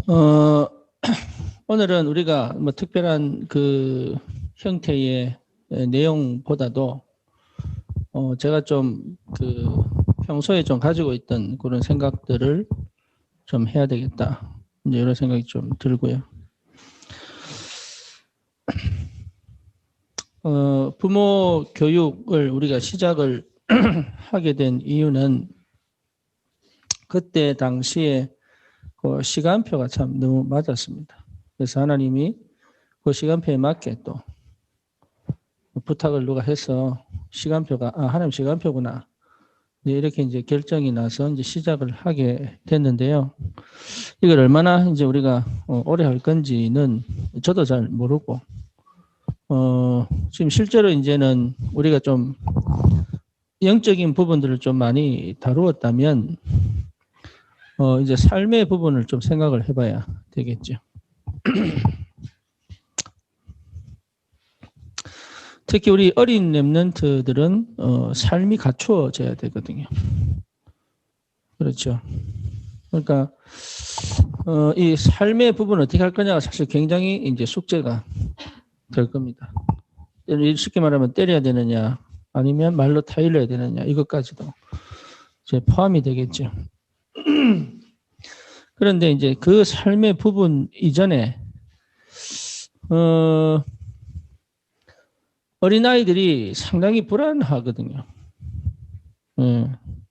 어, 오늘은 우리가 뭐 특별한 그 형태의 내용보다도 제가 좀 그 평소에 좀 가지고 있던 그런 생각들을 좀 해야 되겠다. 이제 이런 생각이 좀 들고요. 부모 교육을 우리가 시작을 하게 된 이유는 그때 당시에 그 시간표가 참 너무 맞았습니다. 그래서 하나님이 그 시간표에 맞게 또 부탁을 누가 해서 시간표가, 하나님 시간표구나. 이렇게 이제 결정이 나서 이제 시작을 하게 됐는데요. 이걸 얼마나 이제 우리가 오래 할 건지는 저도 잘 모르고, 지금 실제로 이제는 우리가 좀 영적인 부분들을 좀 많이 다루었다면, 이제 삶의 부분을 좀 생각을 해봐야 되겠죠. 특히 우리 어린 렘넌트들은 삶이 갖추어져야 되거든요. 그렇죠. 그러니까 이 삶의 부분을 어떻게 할 거냐가 사실 굉장히 이제 숙제가 될 겁니다. 쉽게 말하면 때려야 되느냐, 아니면 말로 타일러야 되느냐, 이것까지도 이제 포함이 되겠죠. 그런데 이제 그 삶의 부분 이전에 어린아이들이 상당히 불안하거든요.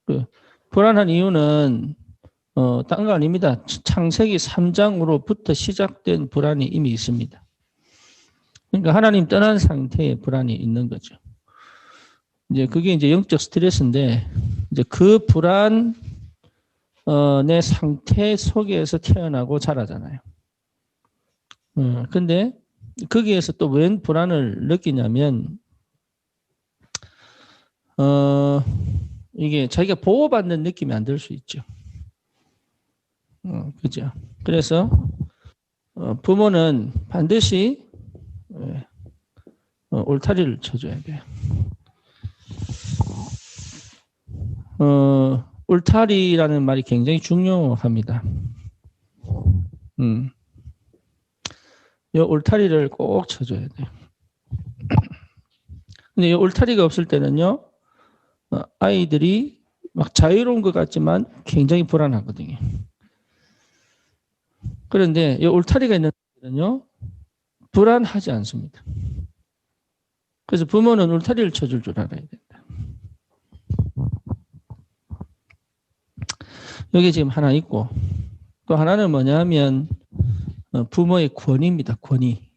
그 불안한 이유는 딴 거 아닙니다. 창세기 3장으로부터 시작된 불안이 이미 있습니다. 그러니까 하나님 떠난 상태의 불안이 있는 거죠. 이제 그게 이제 영적 스트레스인데, 이제 그 불안 내 상태 속에서 태어나고 자라잖아요. 근데 거기에서 또 웬 불안을 느끼냐면, 이게 자기가 보호받는 느낌이 안 들 수 있죠. 그죠. 그래서 부모는 반드시 울타리를 쳐줘야 돼요. 울타리라는 말이 굉장히 중요합니다. 이 울타리를 꼭 쳐줘야 돼요. 근데 이 울타리가 없을 때는요, 아이들이 막 자유로운 것 같지만 굉장히 불안하거든요. 그런데 이 울타리가 있는 때는요, 불안하지 않습니다. 그래서 부모는 울타리를 쳐줄 줄 알아야 된다. 여기 지금 하나 있고, 또 하나는 뭐냐면 부모의 권위입니다. 권위.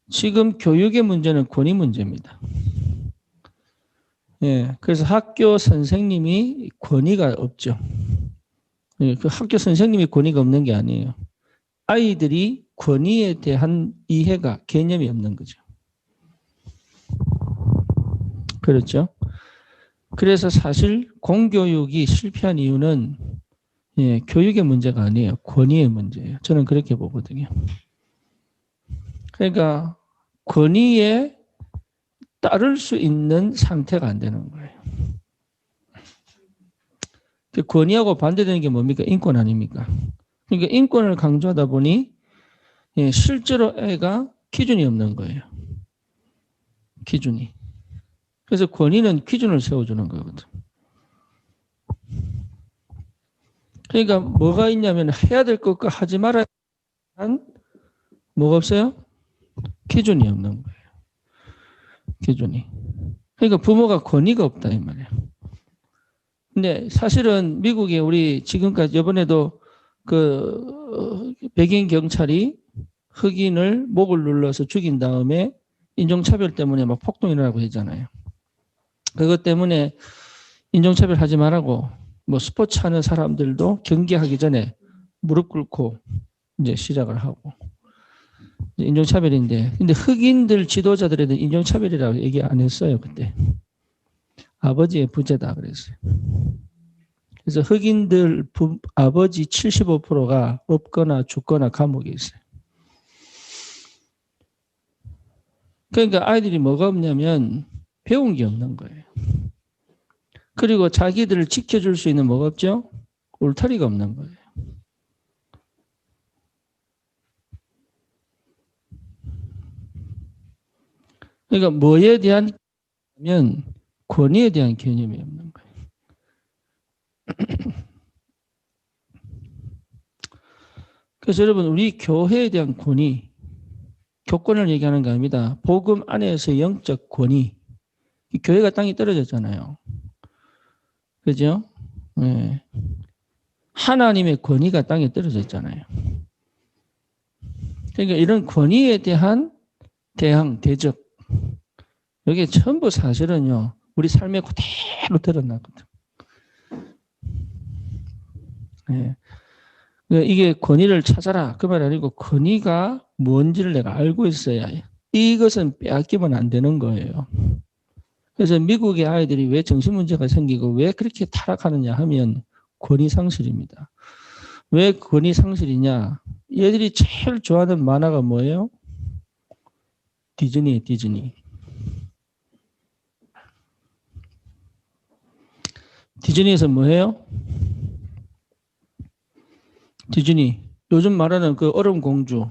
지금 교육의 문제는 권위 문제입니다. 예, 그래서 학교 선생님이 권위가 없죠. 예, 그 학교 선생님이 권위가 없는 게 아니에요. 아이들이 권위에 대한 이해가, 개념이 없는 거죠. 그렇죠? 그래서 사실 공교육이 실패한 이유는 교육의 문제가 아니에요. 권위의 문제예요. 저는 그렇게 보거든요. 그러니까 권위에 따를 수 있는 상태가 안 되는 거예요. 권위하고 반대되는 게 뭡니까? 인권 아닙니까? 그러니까 인권을 강조하다 보니 실제로 애가 기준이 없는 거예요. 기준이. 그래서 권위는 기준을 세워주는 거거든. 그러니까 뭐가 있냐면 해야 될 것과 하지 말아야 할 뭐가 없어요? 기준이 없는 거예요. 기준이. 그러니까 부모가 권위가 없다 이 말이에요. 근데 사실은 미국에 우리 지금까지 이번에도 그 백인 경찰이 흑인을 목을 눌러서 죽인 다음에 인종차별 때문에 막 폭동이 일어나고 했잖아요. 그것 때문에 인종차별 하지 말라고 뭐 스포츠 하는 사람들도 경기하기 전에 무릎 꿇고 이제 시작을 하고 인종차별인데, 근데 흑인들 지도자들에 대한 인종차별이라고 얘기 안 했어요 그때. 아버지의 부재다 그랬어요. 그래서 흑인들 아버지 75%가 없거나 죽거나 감옥에 있어요. 그러니까 아이들이 뭐가 없냐면 배운 게 없는 거예요. 그리고 자기들을 지켜줄 수 있는 뭐가 없죠? 울타리가 없는 거예요. 그러니까 뭐에 대한 권위에 대한 개념이 없는 거예요. 그래서 여러분 우리 교회에 대한 권위, 교권을 얘기하는 거 아닙니다. 복음 안에서 영적 권위. 교회가 땅이 떨어졌잖아요. 그죠? 네. 하나님의 권위가 땅에 떨어졌잖아요. 그러니까 이런 권위에 대한 대항, 대적. 이게 전부 사실은요, 우리 삶에 그대로 드러나거든. 네. 이게 권위를 찾아라. 그 말 아니고 권위가 뭔지를 내가 알고 있어야 해. 이것은 빼앗기면 안 되는 거예요. 그래서 미국의 아이들이 왜 정신문제가 생기고 왜 그렇게 타락하느냐 하면 권위 상실입니다. 왜 권위 상실이냐? 얘들이 제일 좋아하는 만화가 뭐예요? 디즈니예요, 디즈니. 디즈니에서 뭐 해요? 디즈니. 요즘 말하는 그 얼음 공주.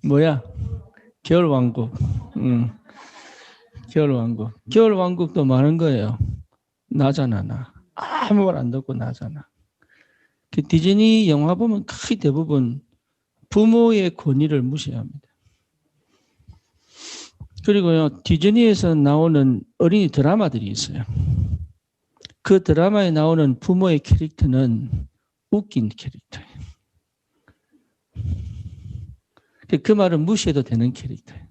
뭐야? 겨울 왕국. 겨울 왕국. 겨울 왕국도 많은 거예요. 나잖아, 나. 아무 말 안 듣고 나잖아. 그 디즈니 영화 보면 거의 대부분 부모의 권위를 무시합니다. 그리고요, 디즈니에서 나오는 어린이 드라마들이 있어요. 그 드라마에 나오는 부모의 캐릭터는 웃긴 캐릭터예요. 그 말은 무시해도 되는 캐릭터예요.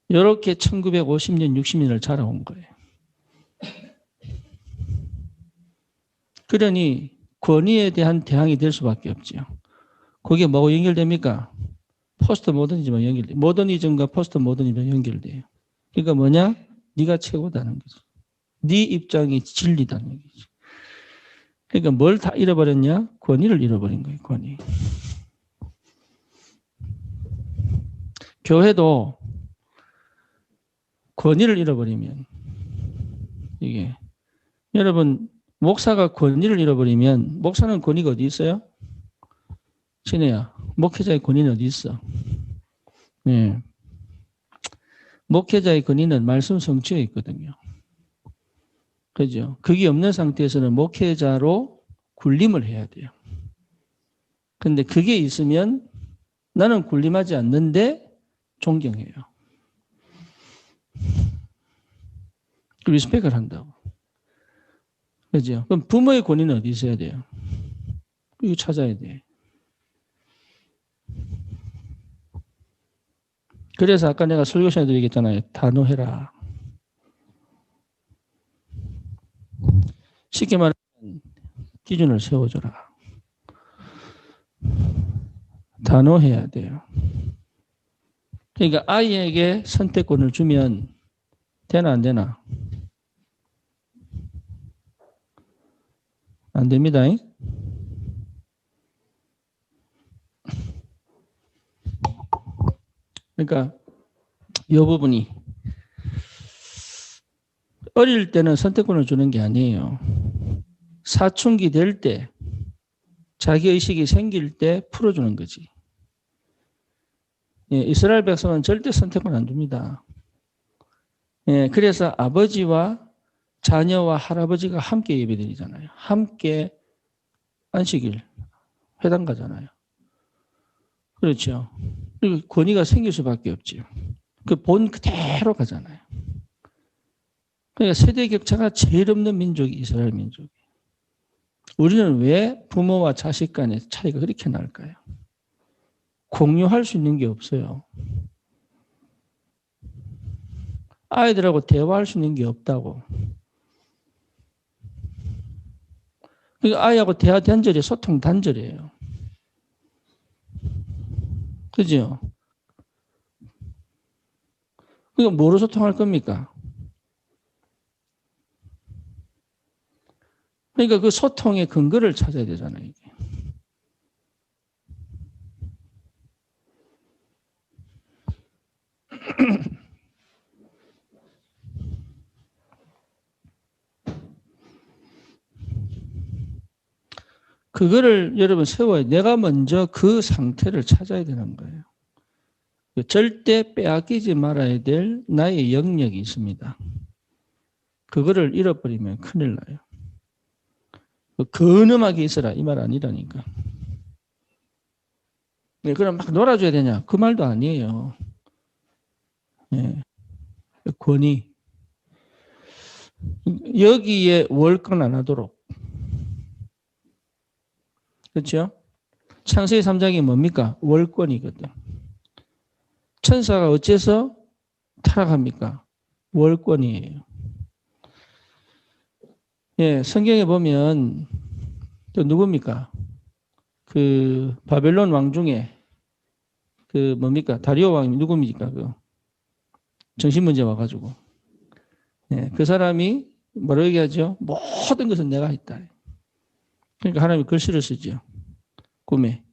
이렇게 1950년, 60년을 자라온 거예요. 그러니 권위에 대한 대항이 될 수밖에 없죠. 그게 뭐하고 연결됩니까? 포스트 모더니즘과 연결돼요. 모더니즘과 포스트 모더니즘과 연결돼요. 그러니까 뭐냐? 네가 최고다는 거죠. 네 입장이 진리다는 얘기죠. 그러니까 뭘 다 잃어버렸냐? 권위를 잃어버린 거예요. 권위. 교회도 권위를 잃어버리면 이게 여러분 목사가 권위를 잃어버리면 목사는 권위가 어디 있어요? 신혜야, 목회자의 권위는 어디 있어? 네. 목회자의 권위는 말씀 성취에 있거든요. 그죠? 그게 없는 상태에서는 목회자로 군림을 해야 돼요. 근데 그게 있으면 나는 군림하지 않는데 존경해요. 리스펙을 한다고. 그죠? 그럼 부모의 권위는 어디 있어야 돼요? 이거 찾아야 돼. 그래서 아까 내가 설교 시간에 얘기했잖아요. 단호해라. 쉽게 말하면 기준을 세워줘라. 단호해야 돼요. 그러니까 아이에게 선택권을 주면 되나 안 되나? 안 됩니다. 그러니까 이 부분이 어릴 때는 선택권을 주는 게 아니에요. 사춘기 될 때, 자기의식이 생길 때 풀어주는 거지. 예, 이스라엘 백성은 절대 선택권 안 줍니다. 예, 그래서 아버지와 자녀와 할아버지가 함께 예배드리잖아요. 함께 안식일, 회당 가잖아요. 그렇죠. 그리고 권위가 생길 수밖에 없죠. 그 본 그대로 가잖아요. 그러니까 세대 격차가 제일 없는 민족이 이스라엘 민족이에요. 우리는 왜 부모와 자식 간의 차이가 그렇게 날까요? 공유할 수 있는 게 없어요. 아이들하고 대화할 수 있는 게 없다고. 그러니까 아이하고 대화 단절이 소통 단절이에요. 그죠? 그러니까 뭐로 소통할 겁니까? 그러니까 그 소통의 근거를 찾아야 되잖아요. 이게. 그거를 여러분 세워야 내가 먼저 그 상태를 찾아야 되는 거예요. 절대 빼앗기지 말아야 될 나의 영역이 있습니다. 그거를 잃어버리면 큰일 나요. 근엄하게 있어라 이 말 아니라니까. 네, 그럼 막 놀아줘야 되냐? 그 말도 아니에요. 네. 권위. 여기에 월권 안 하도록. 그렇죠? 창세기 3장이 뭡니까? 월권이거든. 천사가 어째서 타락합니까? 월권이에요. 예, 성경에 보면 또 누굽니까? 그 바벨론 왕 중에 그 뭡니까? 다리오 왕이 누굽니까? 그 정신 문제 와가지고. 예, 그 사람이 뭐라고 얘기하죠? 모든 것은 내가 했다. 그러니까 하나님이 글씨를 쓰죠. 꿈에.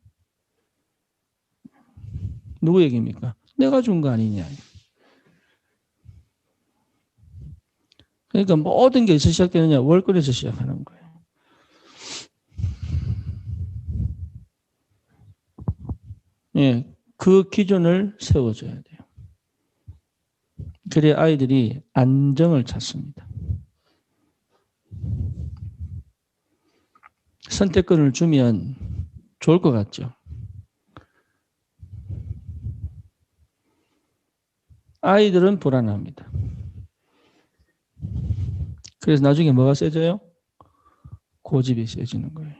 누구 얘기입니까? 내가 준 거 아니냐. 그러니까 모든 게 어디서 시작되느냐? 월권에서 시작하는 거예요. 예, 그 기준을 세워줘야 돼요. 그래야 아이들이 안정을 찾습니다. 선택권을 주면 좋을 것 같죠. 아이들은 불안합니다. 그래서 나중에 뭐가 세져요? 고집이 세지는 거예요.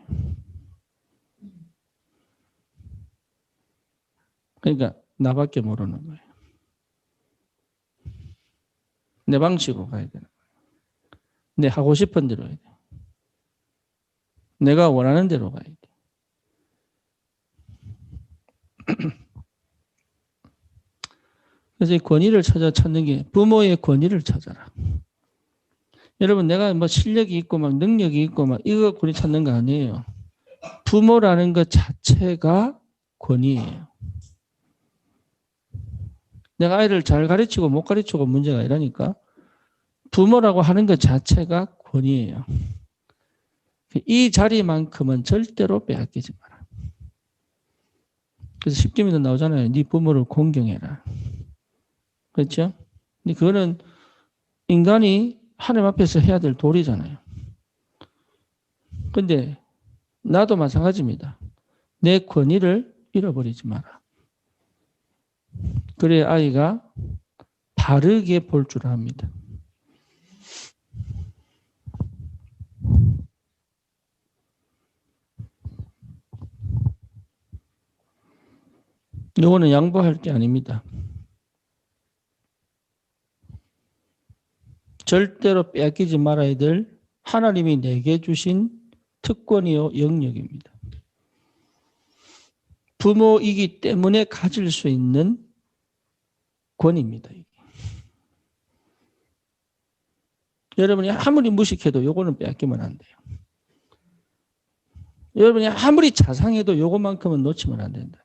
그러니까 나밖에 모르는 거예요. 내 방식으로 가야 되는 거예요. 내 하고 싶은 대로 해야 돼요. 내가 원하는 대로 가야 돼요. 그래서 이 권위를 찾는 게 부모의 권위를 찾아라. 여러분 내가 뭐 실력이 있고 막 능력이 있고 막 이거 권위 찾는 거 아니에요. 부모라는 것 자체가 권위예요. 내가 아이를 잘 가르치고 못 가르치고 문제가 아니라니까. 부모라고 하는 것 자체가 권위예요. 이 자리만큼은 절대로 빼앗기지 마라. 그래서 10계명도 나오잖아요. 네 부모를 공경해라. 그렇죠? 근데 그거는 인간이 하나님 앞에서 해야 될 도리잖아요. 근데 나도 마찬가지입니다. 내 권위를 잃어버리지 마라. 그래야 아이가 바르게 볼 줄 압니다. 이거는 양보할 게 아닙니다. 절대로 빼앗기지 말아야 될 하나님이 내게 주신 특권이요 영역입니다. 부모이기 때문에 가질 수 있는 권위입니다. 여러분이 아무리 무식해도 요거는 빼앗기면 안 돼요. 여러분이 아무리 자상해도 요거만큼은 놓치면 안 된다.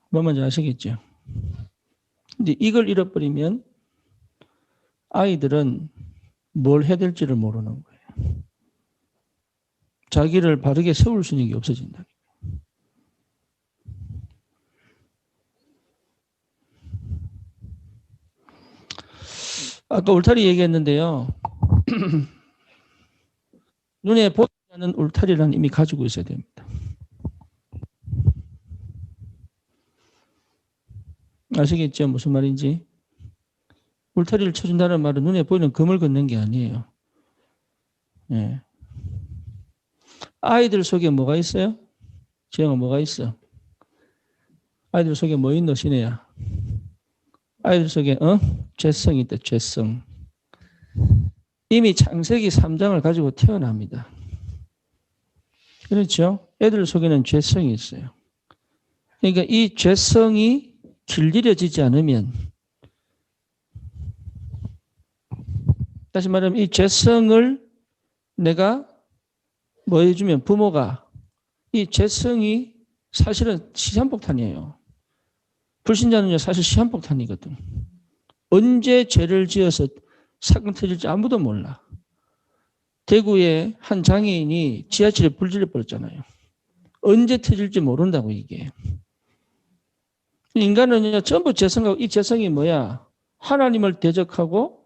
뭐 뭔지 아시겠죠? 근데 이걸 잃어버리면 아이들은 뭘 해야 될지를 모르는 거예요. 자기를 바르게 세울 수 있는 게 없어진다. 아까 울타리 얘기했는데요. 눈에 보이지 않는 울타리라는 이미 가지고 있어야 됩니다. 아시겠죠? 무슨 말인지? 울타리를 쳐준다는 말은 눈에 보이는 금을 걷는 게 아니에요. 예. 아이들 속에 뭐가 있어요? 지영아 뭐가 있어? 아이들 속에 뭐 있노 시내야? 아이들 속에 죄성이 있다. 죄성. 이미 창세기 3장을 가지고 태어납니다. 그렇죠? 애들 속에는 죄성이 있어요. 그러니까 이 죄성이 길들여지지 않으면 다시 말하면 이 죄성을 내가 뭐 해주면 부모가 이 죄성이 사실은 시한폭탄이에요. 불신자는요 사실 시한폭탄이거든. 언제 죄를 지어서 사건 터질지 아무도 몰라. 대구의 한 장애인이 지하철에 불 질러버렸잖아요. 언제 터질지 모른다고 이게. 인간은요 전부 재성하고 이 재성이 뭐야? 하나님을 대적하고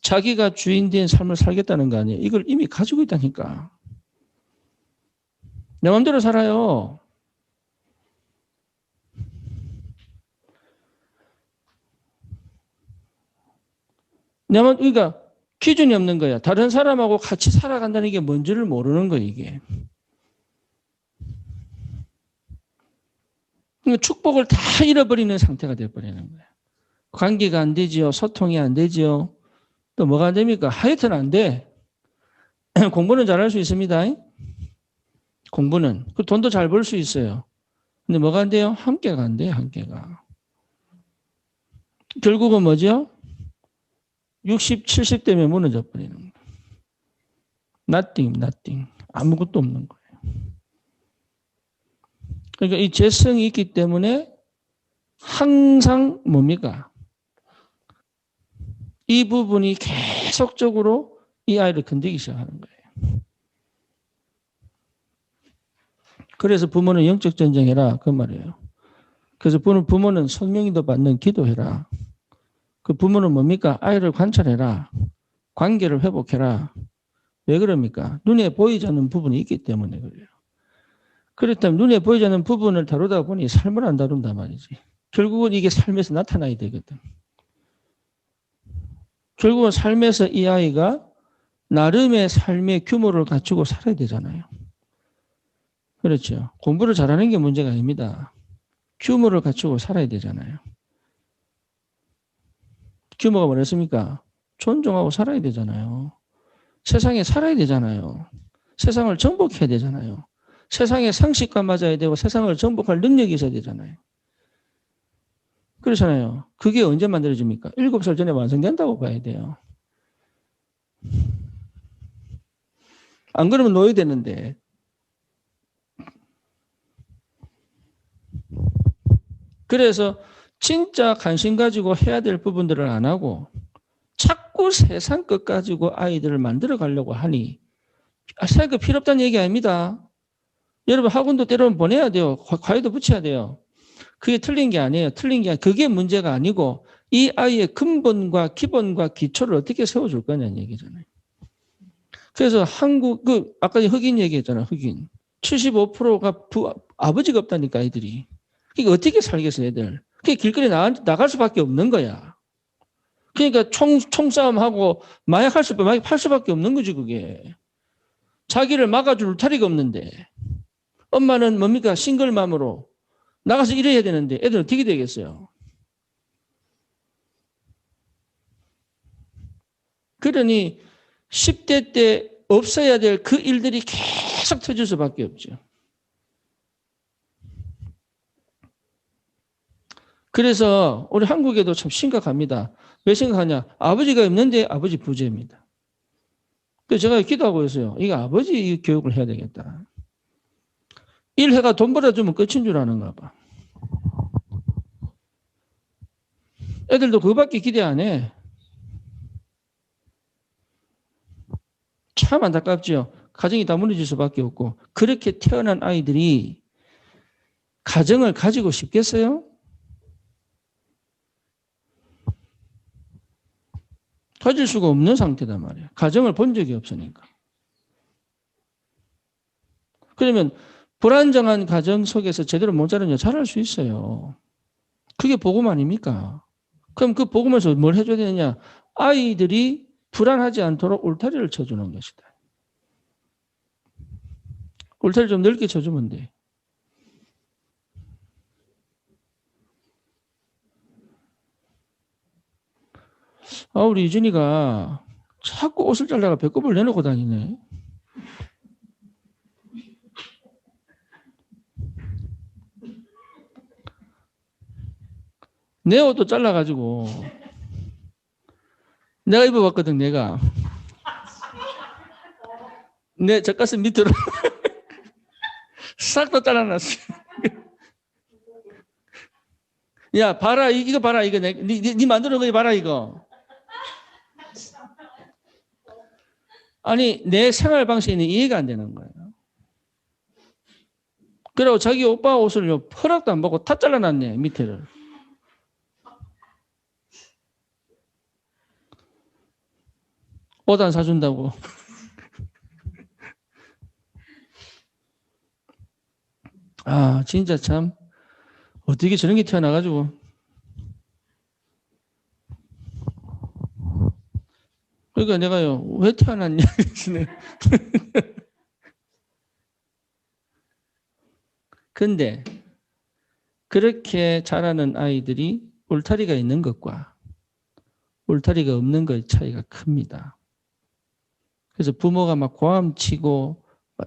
자기가 주인 된 삶을 살겠다는 거 아니에요. 이걸 이미 가지고 있다니까. 내 마음대로 살아요. 내 마음, 그러니까 기준이 없는 거야. 다른 사람하고 같이 살아간다는 게 뭔지를 모르는 거야 이게. 그러니까 축복을 다 잃어버리는 상태가 되어버리는 거야. 관계가 안 되지요. 소통이 안 되지요. 또 뭐가 안 됩니까? 하여튼 안 돼. 공부는 잘할 수 있습니다. 공부는. 그 돈도 잘 벌 수 있어요. 근데 뭐가 안 돼요? 함께가 안 돼요. 함께가. 결국은 뭐죠? 60, 70 때문에 무너져 버리는 거예요. nothing. 아무것도 없는 거예요. 그러니까 이 재성이 있기 때문에 항상 뭡니까? 이 부분이 계속적으로 이 아이를 건드리기 시작하는 거예요. 그래서 부모는 영적 전쟁해라 그 말이에요. 그래서 부모는 성령인도 받는 기도해라. 그 부모는 뭡니까? 아이를 관찰해라. 관계를 회복해라. 왜 그럽니까? 눈에 보이지 않는 부분이 있기 때문에 그래요. 그렇다면 눈에 보이지 않는 부분을 다루다 보니 삶을 안 다룬단 말이지. 결국은 이게 삶에서 나타나야 되거든. 결국은 삶에서 이 아이가 나름의 삶의 규모를 갖추고 살아야 되잖아요. 그렇죠. 공부를 잘하는 게 문제가 아닙니다. 규모를 갖추고 살아야 되잖아요. 규모가 뭐랬습니까? 존중하고 살아야 되잖아요. 세상에 살아야 되잖아요. 세상을 정복해야 되잖아요. 세상의 상식과 맞아야 되고 세상을 정복할 능력이 있어야 되잖아요. 그렇잖아요. 그게 언제 만들어집니까? 7살 전에 완성된다고 봐야 돼요. 안 그러면 노예되는데. 그래서 진짜 관심 가지고 해야 될 부분들을 안 하고 자꾸 세상 것 가지고 아이들을 만들어 가려고 하니 세상 것 필요 없다는 얘기 아닙니다. 여러분 학원도 때로는 보내야 돼요. 과외도 붙여야 돼요. 그게 틀린 게 아니에요. 틀린 게 그게 문제가 아니고 이 아이의 근본과 기본과 기초를 어떻게 세워줄 거냐는 얘기잖아요. 그래서 한국 아까 흑인 얘기했잖아요. 흑인 75%가 아버지가 없다니까 아이들이. 그러니까 어떻게 살겠어 애들. 그게 길거리에 나갈 수밖에 없는 거야. 그러니까 총싸움하고 마약 팔 수밖에 없는 거지 그게. 자기를 막아줄 울타리가 없는데 엄마는 뭡니까 싱글맘으로 나가서 일해야 되는데 애들은 어떻게 되겠어요? 그러니 10대 때 없어야 될 그 일들이 계속 터질 수밖에 없죠. 그래서 우리 한국에도 참 심각합니다. 왜 심각하냐? 아버지가 없는데 아버지 부재입니다. 그래서 제가 기도하고 있어요. 이거 아버지 교육을 해야 되겠다. 일해가 돈 벌어주면 끝인 줄 아는가 봐. 애들도 그거밖에 기대 안 해. 참 안타깝죠. 가정이 다 무너질 수밖에 없고 그렇게 태어난 아이들이 가정을 가지고 싶겠어요? 가질 수가 없는 상태단 말이에요. 가정을 본 적이 없으니까. 그러면 불안정한 가정 속에서 제대로 못 자라냐 잘할 수 있어요. 그게 복음 아닙니까? 그럼 그 복음에서 뭘 해줘야 되느냐? 아이들이 불안하지 않도록 울타리를 쳐주는 것이다. 울타리 좀 넓게 쳐주면 돼. 우리 유진이가 자꾸 옷을 잘라가 배꼽을 내놓고 다니네. 내 옷도 잘라가지고 내가 입어봤거든 내가. 내 젖가슴 밑으로 싹 다 잘라놨어. 야 봐라 이거 봐라 이거 네 만드는 거 봐라 이거. 아니, 내 생활 방식에는 이해가 안 되는 거예요. 그리고 자기 오빠 옷을 허락도 안 받고 다 잘라놨네, 밑에를. 옷 안 사준다고. 아, 진짜 참. 어떻게 저런 게 튀어나가지고. 그러니까 내가요, 왜 태어났냐. 근데 그렇게 자라는 아이들이 울타리가 있는 것과 울타리가 없는 것의 차이가 큽니다. 그래서 부모가 막 고함치고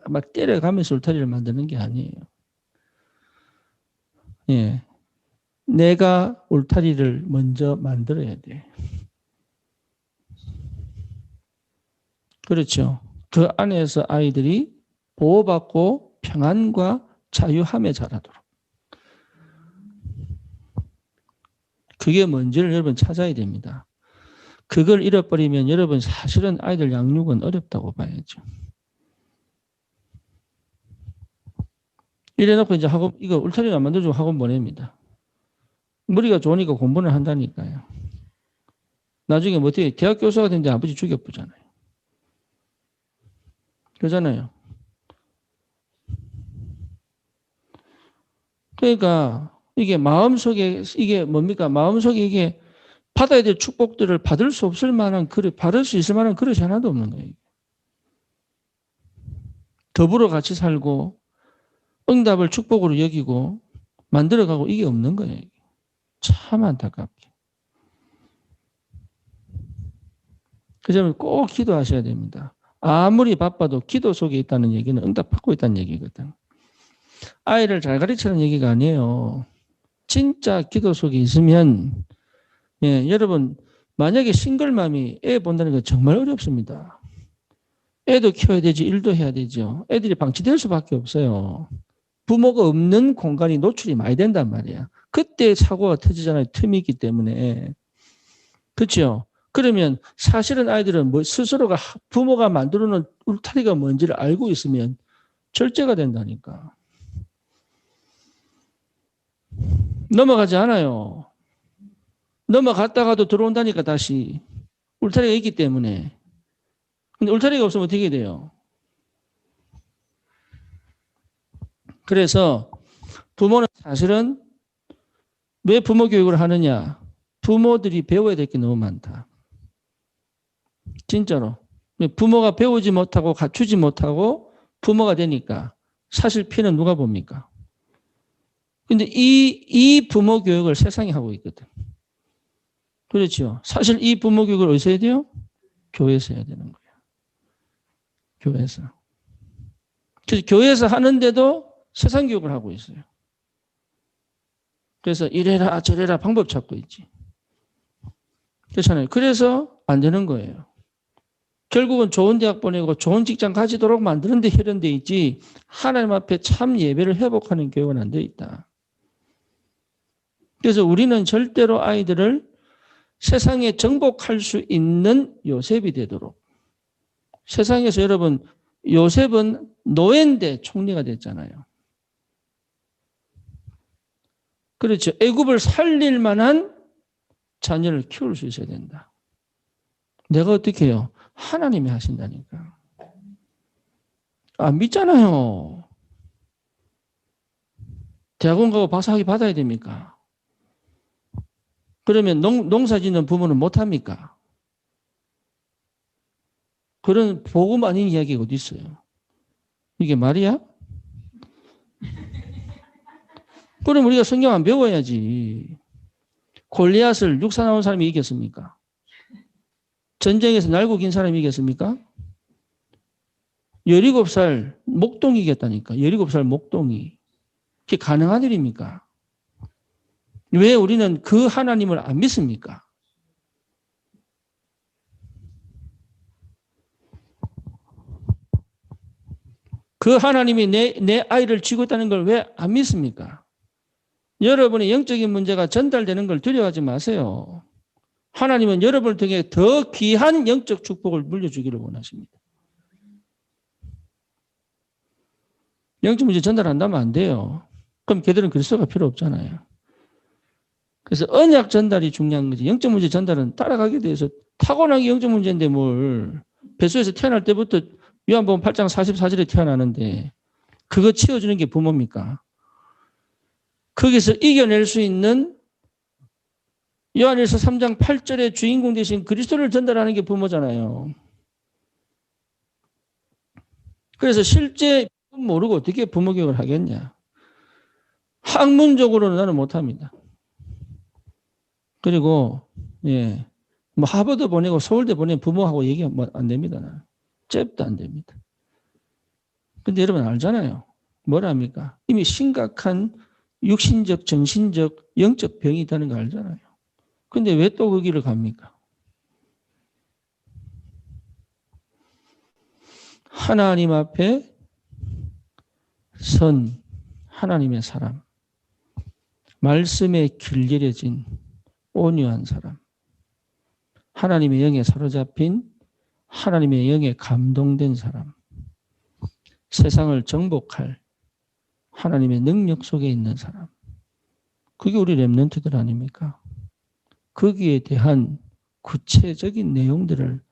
막 때려가면서 울타리를 만드는 게 아니에요. 예. 내가 울타리를 먼저 만들어야 돼. 그렇죠. 그 안에서 아이들이 보호받고 평안과 자유함에 자라도록. 그게 뭔지를 여러분 찾아야 됩니다. 그걸 잃어버리면 여러분 사실은 아이들 양육은 어렵다고 봐야죠. 이래놓고 이제 학원, 이거 울타리 안 만들어주고 학원 보냅니다. 머리가 좋으니까 공부를 한다니까요. 나중에 뭐 어떻게 대학 교수가 됐는데 아버지 죽여보잖아요. 그러잖아요. 그러니까 이게 마음속에 이게 뭡니까? 마음속에 이게 받아야 될 축복들을 받을 수 없을 만한 그릇, 받을 수 있을 만한 그릇이 하나도 없는 거예요. 더불어 같이 살고 응답을 축복으로 여기고 만들어가고 이게 없는 거예요. 참 안타깝게. 그 점을 꼭 기도하셔야 됩니다. 아무리 바빠도 기도 속에 있다는 얘기는 응답받고 있다는 얘기거든. 아이를 잘 가르치는 얘기가 아니에요. 진짜 기도 속에 있으면 예, 여러분 만약에 싱글맘이 애 본다는 건 정말 어렵습니다. 애도 키워야 되지 일도 해야 되죠. 애들이 방치될 수밖에 없어요. 부모가 없는 공간이 노출이 많이 된단 말이야. 그때 사고가 터지잖아요. 틈이 있기 때문에. 그렇죠? 그러면 사실은 아이들은 뭐 스스로가 부모가 만들어놓은 울타리가 뭔지를 알고 있으면 절제가 된다니까. 넘어가지 않아요. 넘어갔다가도 들어온다니까 다시. 울타리가 있기 때문에. 근데 울타리가 없으면 어떻게 돼요? 그래서 부모는 사실은 왜 부모 교육을 하느냐? 부모들이 배워야 될 게 너무 많다. 진짜로. 부모가 배우지 못하고 갖추지 못하고 부모가 되니까 사실 피해는 누가 봅니까? 근데 이 부모 교육을 세상이 하고 있거든. 그렇죠. 사실 이 부모 교육을 어디서 해야 돼요? 교회에서 해야 되는 거예요. 교회에서. 그래서 교회에서 하는데도 세상 교육을 하고 있어요. 그래서 이래라 저래라 방법 찾고 있지. 그렇잖아요. 그래서 안 되는 거예요. 결국은 좋은 대학 보내고 좋은 직장 가지도록 만드는 데 혈연돼 있지 하나님 앞에 참 예배를 회복하는 교육은 안 돼 있다. 그래서 우리는 절대로 아이들을 세상에 정복할 수 있는 요셉이 되도록 세상에서 여러분 요셉은 노예인데 총리가 됐잖아요. 그렇죠. 애굽을 살릴 만한 자녀를 키울 수 있어야 된다. 내가 어떻게 해요? 하나님이 하신다니까. 안 믿잖아요. 대학원 가고 박사학위 받아야 됩니까? 그러면 농사 짓는 부모는 못합니까? 그런 복음 아닌 이야기가 어디 있어요? 이게 말이야? 그럼 우리가 성경 안 배워야지. 골리앗을 육사 나온 사람이 이겼습니까? 전쟁에서 날고 긴 사람이 이겼습니까? 17살 목동이 이겼다니까. 17살 목동이. 그게 가능한 일입니까? 왜 우리는 그 하나님을 안 믿습니까? 그 하나님이 내 아이를 쥐고 있다는 걸 왜 안 믿습니까? 여러분의 영적인 문제가 전달되는 걸 두려워하지 마세요. 하나님은 여러분을 통해 더 귀한 영적 축복을 물려주기를 원하십니다. 영적 문제 전달한다면 안 돼요. 그럼 걔들은 그리스도가 필요 없잖아요. 그래서 언약 전달이 중요한 거지. 영적 문제 전달은 따라가게 돼서 타고난 게 영적 문제인데 뭘. 뱃속에서 태어날 때부터 요한복음 8장 44절에 태어나는데 그거 치워주는 게 부모입니까? 거기서 이겨낼 수 있는 요한일서 3장 8절의 주인공 대신 그리스도를 전달하는 게 부모잖아요. 그래서 실제 모르고 어떻게 부모 교육을 하겠냐. 학문적으로는 나는 못합니다. 그리고 예, 뭐 하버드 보내고 서울대 보내면 부모하고 얘기하면 안 됩니다. 나는. 잽도 안 됩니다. 근데 여러분 알잖아요. 뭐랍니까? 이미 심각한 육신적, 정신적, 영적 병이 있다는 거 알잖아요. 근데 왜 또 그 길을 갑니까? 하나님 앞에 선 하나님의 사람, 말씀에 길들여진 온유한 사람, 하나님의 영에 사로잡힌 하나님의 영에 감동된 사람, 세상을 정복할 하나님의 능력 속에 있는 사람. 그게 우리 렘넌트들 아닙니까? 거기에 대한 구체적인 내용들을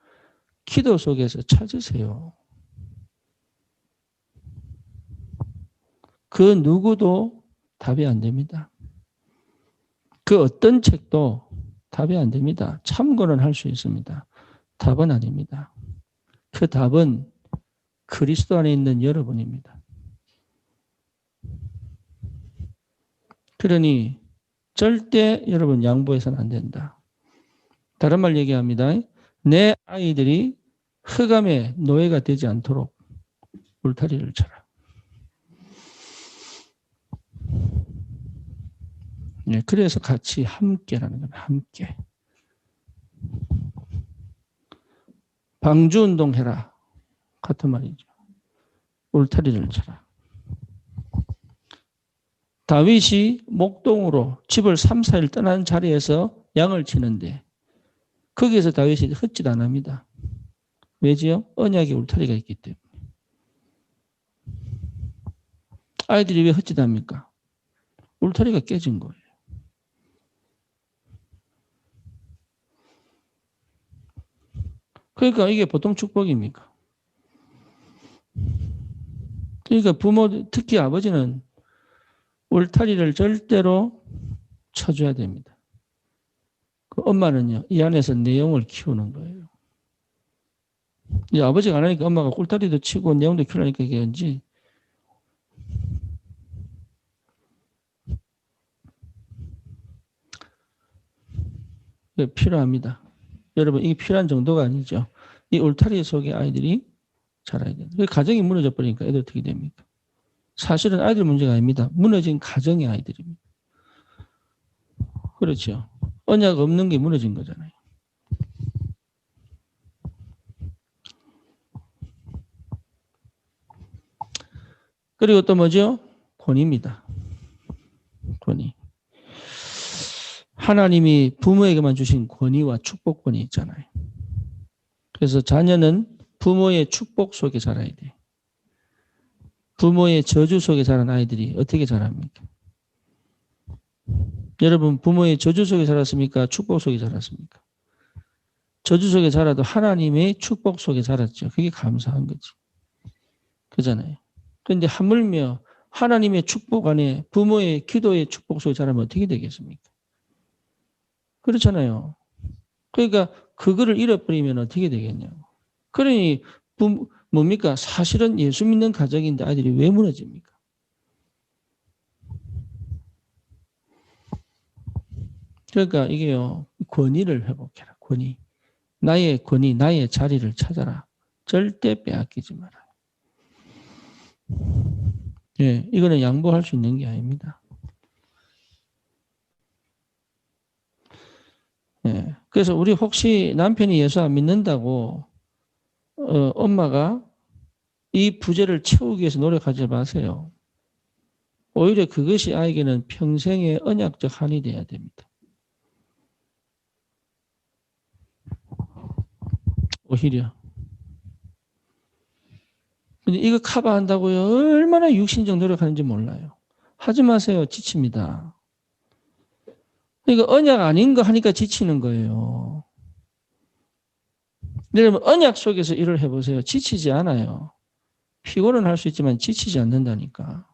기도 속에서 찾으세요. 그 누구도 답이 안 됩니다. 그 어떤 책도 답이 안 됩니다. 참고는 할 수 있습니다. 답은 아닙니다. 그 답은 그리스도 안에 있는 여러분입니다. 그러니 절대 여러분 양보해서는 안 된다. 다른 말 얘기합니다. 내 아이들이 흑암의 노예가 되지 않도록 울타리를 쳐라. 네, 그래서 같이 함께라는 겁니다. 함께. 방주운동 해라. 같은 말이죠. 울타리를 쳐라. 다윗이 목동으로 집을 3, 4일 떠난 자리에서 양을 치는데 거기에서 다윗이 헛짓 안 합니다. 왜지요? 언약의 울타리가 있기 때문에. 아이들이 왜 헛짓 합니까? 울타리가 깨진 거예요. 그러니까 이게 보통 축복입니까? 그러니까 부모, 특히 아버지는 울타리를 절대로 쳐줘야 됩니다. 그 엄마는요, 이 안에서 내용을 키우는 거예요. 이제 아버지가 안 하니까 엄마가 울타리도 치고 내용도 키우려니까 이게 언제 필요합니다. 여러분, 이게 필요한 정도가 아니죠. 이 울타리 속에 아이들이 자라야 돼요. 가정이 무너져 버리니까 애들 어떻게 됩니까? 사실은 아이들 문제가 아닙니다. 무너진 가정의 아이들입니다. 그렇죠. 언약 없는 게 무너진 거잖아요. 그리고 또 뭐죠? 권위입니다. 권위. 하나님이 부모에게만 주신 권위와 축복권이 있잖아요. 그래서 자녀는 부모의 축복 속에 자라야 돼요. 부모의 저주 속에 자란 아이들이 어떻게 자랍니까? 여러분 부모의 저주 속에 자랐습니까? 축복 속에 자랐습니까? 저주 속에 자라도 하나님의 축복 속에 자랐죠. 그게 감사한 거지. 그잖아요. 그런데 하물며 하나님의 축복 안에 부모의 기도의 축복 속에 자라면 어떻게 되겠습니까? 그렇잖아요. 그러니까 그거를 잃어버리면 어떻게 되겠냐고. 그러니 뭡니까? 사실은 예수 믿는 가정인데 아이들이 왜 무너집니까? 그러니까 이게요. 권위를 회복해라. 권위. 나의 권위, 나의 자리를 찾아라. 절대 빼앗기지 마라. 예, 이거는 양보할 수 있는 게 아닙니다. 예, 그래서 우리 혹시 남편이 예수 안 믿는다고 엄마가 이 부재를 채우기 위해서 노력하지 마세요. 오히려 그것이 아이에게는 평생의 언약적 한이 돼야 됩니다. 오히려. 근데 이거 커버한다고요? 얼마나 육신적 노력하는지 몰라요. 하지 마세요. 지칩니다. 이거 언약 아닌 거 하니까 지치는 거예요. 여러분 언약 속에서 일을 해보세요. 지치지 않아요. 피곤은 할 수 있지만 지치지 않는다니까.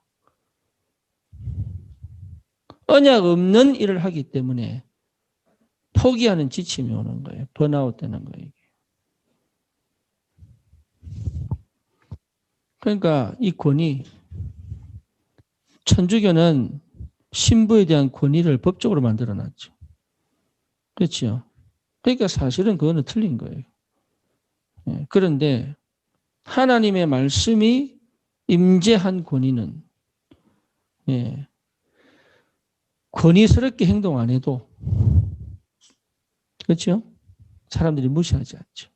언약 없는 일을 하기 때문에 포기하는 지침이 오는 거예요. 번아웃 되는 거예요. 그러니까 이 권위, 천주교는 신부에 대한 권위를 법적으로 만들어놨죠. 그렇죠. 그러니까 사실은 그거는 틀린 거예요. 그런데 하나님의 말씀이 임재한 권위는 권위스럽게 행동 안 해도 그렇죠? 사람들이 무시하지 않죠.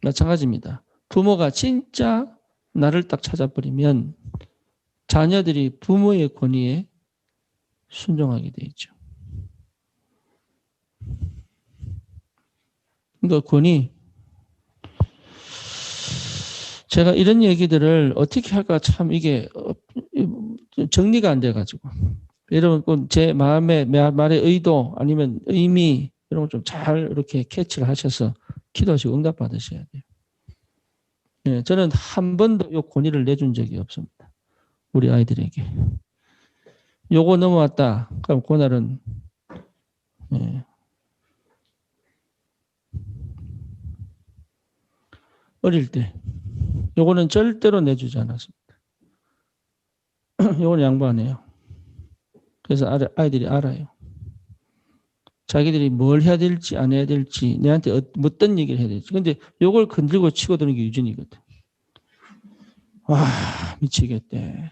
마찬가지입니다. 부모가 진짜 나를 딱 찾아버리면 자녀들이 부모의 권위에 순종하게 돼 있죠. 그러니까 권위, 제가 이런 얘기들을 어떻게 할까 참 이게 정리가 안 돼가지고 여러분 제 마음의 말의 의도 아니면 의미 이런 걸 좀 잘 이렇게 캐치를 하셔서 기도하시고 응답 받으셔야 돼요. 네, 저는 한 번도 이 권위를 내준 적이 없습니다. 우리 아이들에게. 요거 넘어왔다. 그럼 그날은 어릴 때 요거는 절대로 내주지 않았습니다. 요거는 양보 안 해요. 그래서 아이들이 알아요. 자기들이 뭘 해야 될지 안 해야 될지 내한테 어떤 얘기를 해야 될지. 근데 요걸 건들고 치고 드는 게 유전이거든. 와 미치겠대.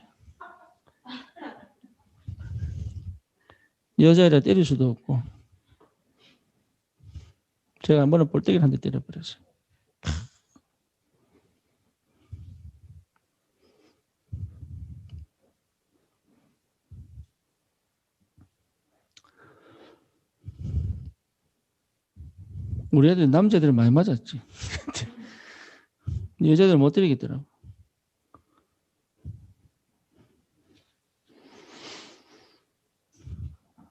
여자애라 때릴 수도 없고 제가 한 번은 볼때기를 한 대 때려버렸어요. 우리 애들 남자들 많이 맞았지. 여자들 못 때리겠더라고.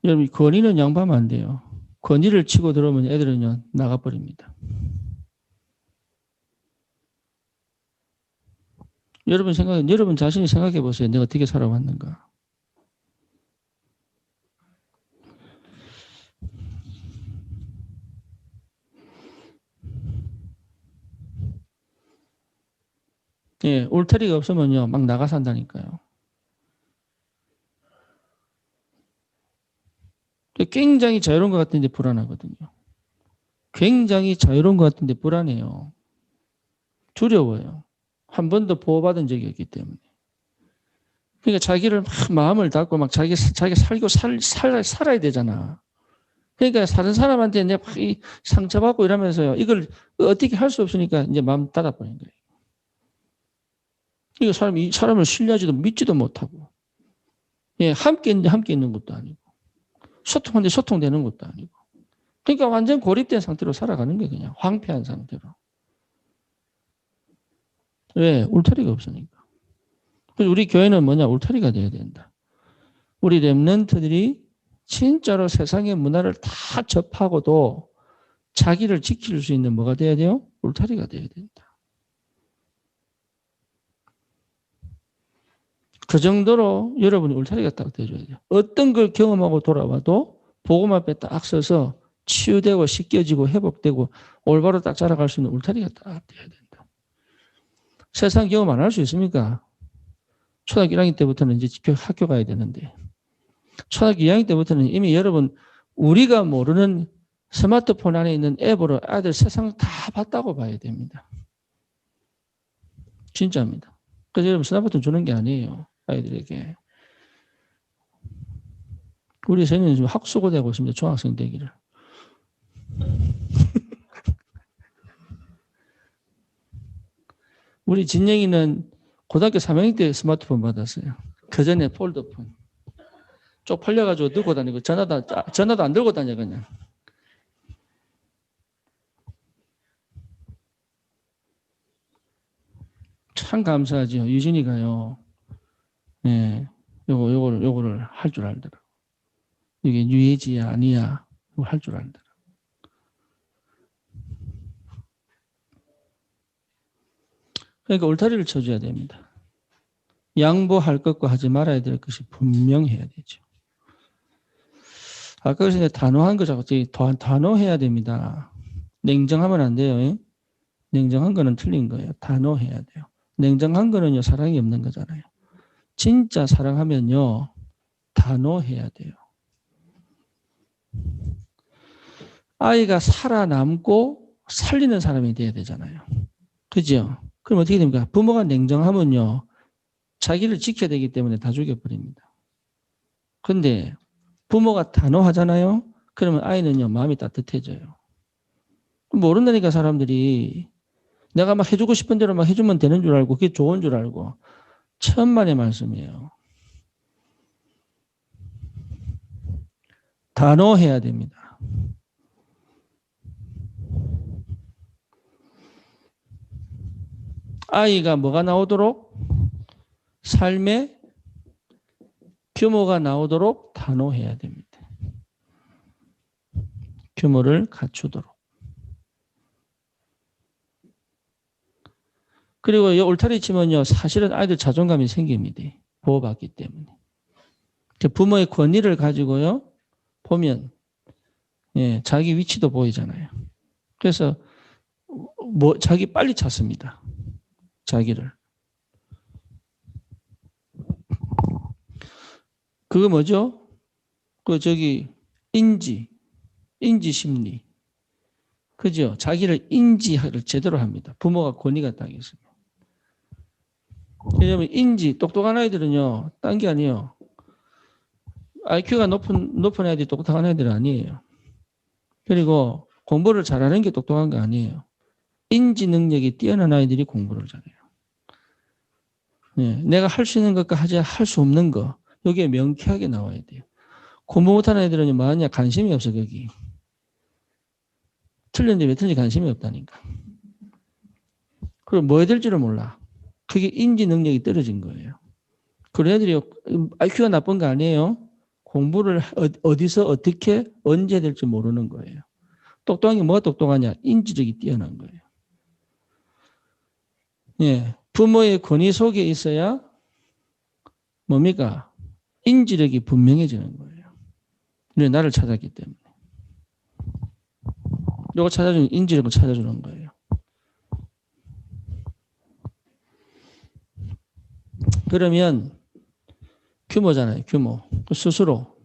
여러분 권위는 양보하면 안 돼요. 권위를 치고 들어오면 애들은요 나가버립니다. 여러분 자신이 생각해 보세요. 내가 어떻게 살아왔는가. 예, 울타리가 없으면요 막 나가 산다니까요. 굉장히 자유로운 것 같은데 불안하거든요. 굉장히 자유로운 것 같은데 불안해요. 두려워요. 한 번도 보호받은 적이 없기 때문에. 그러니까 자기를 막 마음을 닫고 막 자기 살고 살아야 되잖아. 그러니까 다른 사람한테 내가 막 상처받고 이러면서요. 이걸 어떻게 할 수 없으니까 이제 마음 닫아버린 거예요. 이거 사람을 신뢰하지도 믿지도 못하고. 예, 함께 있는 것도 아니고. 소통하는데 소통되는 것도 아니고. 그러니까 완전 고립된 상태로 살아가는 거예요. 그냥 황폐한 상태로. 왜? 울타리가 없으니까. 그래서 우리 교회는 뭐냐? 울타리가 돼야 된다. 우리 렘넌트들이 진짜로 세상의 문화를 다 접하고도 자기를 지킬 수 있는 뭐가 돼야 돼요? 울타리가 돼야 된다. 그 정도로 여러분이 울타리가 딱 돼줘야 돼요. 어떤 걸 경험하고 돌아와도 복음 앞에 딱 서서 치유되고 씻겨지고 회복되고 올바로 딱 자라갈 수 있는 울타리가 딱 돼야 된다. 세상 경험 안 할 수 있습니까? 초등학교 1학년 때부터는 이제 학교 가야 되는데 초등학교 2학년 때부터는 이미 여러분 우리가 모르는 스마트폰 안에 있는 앱으로 아들 세상 다 봤다고 봐야 됩니다. 진짜입니다. 그래서 여러분 스마트폰 주는 게 아니에요. 아이들에게. 우리 세는 지금 학수고 되고 있습니다. 중학생 되기를. 우리 진영이는 고등학교 3학년 때 스마트폰 받았어요. 그 전에 폴더폰. 쪽팔려가지고 들고 다니고 전화도 안 들고 다녀 그냥. 참 감사하죠. 유진이가요. 예, 요거를 할 줄 알더라고. 이게 유해지야, 아니야. 이거 할 줄 알더라고. 그러니까 울타리를 쳐줘야 됩니다. 양보할 것과 하지 말아야 될 것이 분명해야 되죠. 아까 그래서 단호한 거 자꾸 단호해야 됩니다. 냉정하면 안 돼요. 냉정한 거는 틀린 거예요. 단호해야 돼요. 냉정한 거는요, 사랑이 없는 거잖아요. 진짜 사랑하면요, 단호해야 돼요. 아이가 살아남고 살리는 사람이 돼야 되잖아요. 그죠? 그럼 어떻게 됩니까? 부모가 냉정하면요, 자기를 지켜야 되기 때문에 다 죽여버립니다. 근데 부모가 단호하잖아요? 그러면 아이는요, 마음이 따뜻해져요. 모른다니까 사람들이. 내가 막 해주고 싶은 대로 막 해주면 되는 줄 알고 그게 좋은 줄 알고. 천만의 말씀이에요. 단호해야 됩니다. 아이가 뭐가 나오도록? 삶의 규모가 나오도록 단호해야 됩니다. 규모를 갖추도록. 그리고 이 울타리 치면요, 사실은 아이들 자존감이 생깁니다. 보호받기 때문에. 부모의 권위를 가지고요, 보면, 예, 자기 위치도 보이잖아요. 그래서, 자기 빨리 찾습니다. 자기를. 그거 뭐죠? 인지 심리. 그죠? 자기를 인지를 제대로 합니다. 부모가 권위가 딱 있습니다. 왜냐면 똑똑한 아이들은요, 딴 게 아니에요. IQ가 높은 아이들이 똑똑한 아이들은 아니에요. 그리고 공부를 잘하는 게 똑똑한 거 아니에요. 인지 능력이 뛰어난 아이들이 공부를 잘해요. 네, 내가 할 수 있는 것과 할 수 없는 거, 여기에 명쾌하게 나와야 돼요. 공부 못하는 애들은 뭐하냐? 관심이 없어, 거기. 틀렸는데 왜 틀린지 관심이 없다니까. 그리고 뭐 해야 될지를 몰라. 그게 인지 능력이 떨어진 거예요. 그런 애들이 IQ가 나쁜 거 아니에요. 공부를 어디서 어떻게 언제 해야 될지 모르는 거예요. 똑똑한 게 뭐가 똑똑하냐? 인지력이 뛰어난 거예요. 예, 부모의 권위 속에 있어야 뭡니까? 인지력이 분명해지는 거예요. 나를 찾았기 때문에. 이거 찾아주는 인지력을 찾아주는 거예요. 그러면 규모잖아요. 규모. 스스로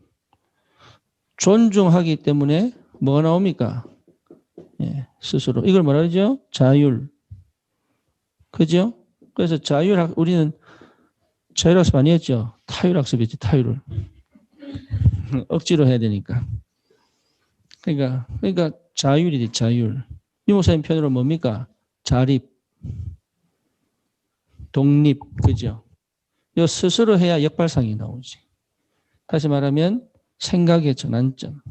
존중하기 때문에 뭐가 나옵니까? 예, 스스로. 이걸 뭐라 그러죠? 자율. 그죠? 그래서 우리는 자율학습 많이 했죠? 타율학습이지, 타율을. 억지로 해야 되니까. 그러니까 자율이지, 자율. 유목사님 편으로 뭡니까? 자립, 독립, 그죠? 이 스스로 해야 역발상이 나오지. 다시 말하면 생각의 전환점.